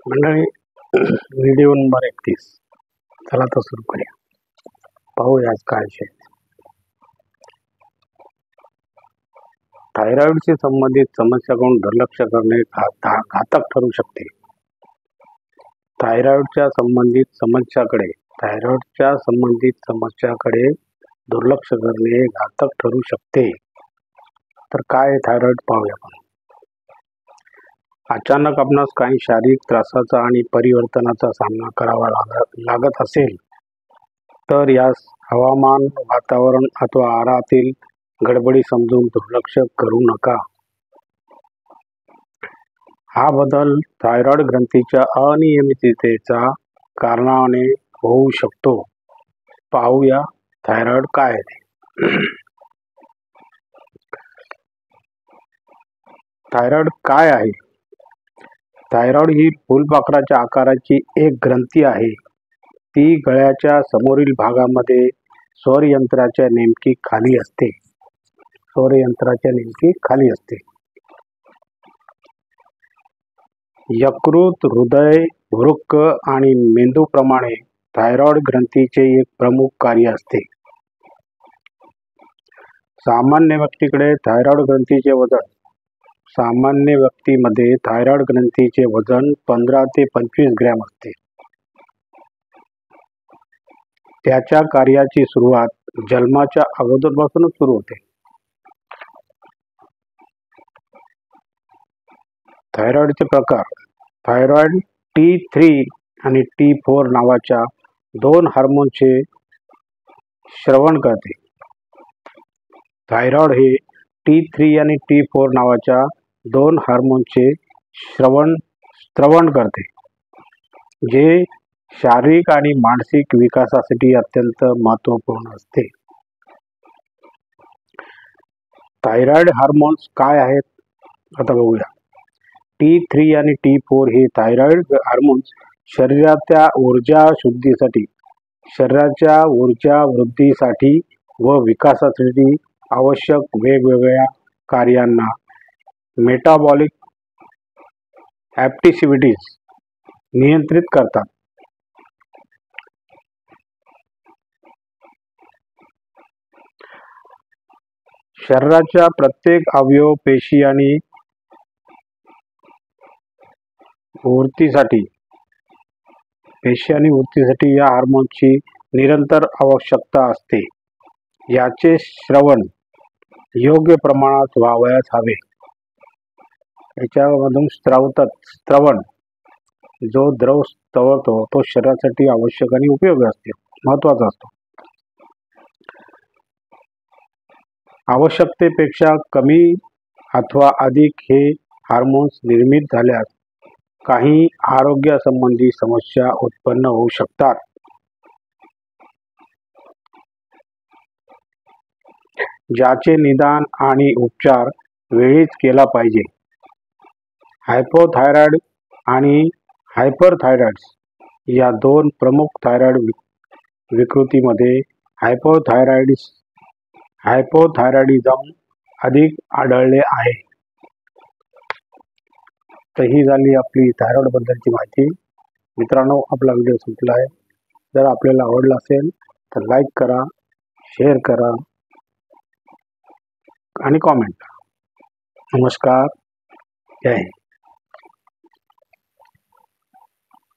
मंडळी, video number 31. चला तर सुरू करूया. पाहूया आज काय विषय. थायरॉइडशी संबंधित समस्याकडून दुर्लक्ष करणे घातक ठरू शकते. थायरॉइडच्या संबंधित समस्याकडे दुर्लक्ष करणे घातक ठरू शकते. तर काय थायरॉइड पाहूया आपण. अचानक आपणास काही शारीरिक त्रासाचा आणि परिवर्तनाचा सामना करावा लागत असेल तर यास हवामान, वातावरण अथवा आहारातील गडबडी समजून दुर्लक्ष करू नका. हा बदल थायरॉइड ग्रंथीच्या अनियमिततेच्या कारणाने होऊ शकतो. पाहूया थायरॉइड काय आहे. थायरॉइड काय आहे? थायरॉइड ही फुलपाखराच्या आकाराची एक ग्रंथी आहे. ती गळ्याच्या समोरील भागामध्ये स्वरयंत्राच्या नेमकी खाली असते. यकृत, हृदय, वृक्क आणि मेंदूप्रमाणे थायरॉइड ग्रंथीचे एक प्रमुख कार्य असते. सामान्य व्यक्तीमध्ये थायरॉइड ग्रंथीचे वजन 15 ते 25 ग्रॅम असते. त्याच्या कार्याची सुरुवात जन्माच्या अगोदरपासूनच सुरू होते. थायरॉइडचे प्रकार. थायरॉइड T3 आणि T4 नावाच्या दोन हार्मोनचे स्रवण करते. थायरॉइड हे T3 आणि T4 नावाच्या दोन हार्मोनचे स्रवण करते, जे शारीरिक आणि मानसिक विकासासाठी अत्यंत महत्त्वपूर्ण असते. थायरॉइड हार्मोन्स काय आहेत आता बघूया. T3 आणि T4 हे थायरॉइड हार्मोन्स शरीराच्या ऊर्जा वृद्धीसाठी व विकासासाठी आवश्यक वेगवेगळ्या कार्यांना मेटाबॉलिक ॲक्टिव्हिटीज नियंत्रित करतात. शरीराच्या प्रत्येक अवयव, पेशी आणि ऊर्तीसाठी या हार्मोनची निरंतर आवश्यकता असते. याचे स्रवण योग्य प्रमाणात व्हावयास हवे. याच्यामधून स्रवण जो द्रव स्रवतो तो शरीरासाठी आवश्यक आणि उपयोगी असते, महत्त्वाचा असतो. आवश्यकतेपेक्षा कमी अथवा अधिक हे हार्मोन्स निर्मित झाल्यास काही आरोग्यासंबंधी समस्या उत्पन्न होऊ शकतात. ज्याचे निदान आणि उपचार वेळीच केला पाहिजे. हायपोथायरॉइड आणि हायपरथायरॉइड्स या दोन प्रमुख थायरॉइड विकृतीमध्ये हायपोथायरॉइडिझम अधिक आढळले आहे. तर ही झाली आपली थायरॉइड बद्दलची माहिती. मित्रांनो, आपला व्हिडिओ संपला आहे. जर आपल्याला आवडला असेल तर लाईक करा, शेअर करा आणि कॉमेंट करा. नमस्कार. जय हिंद.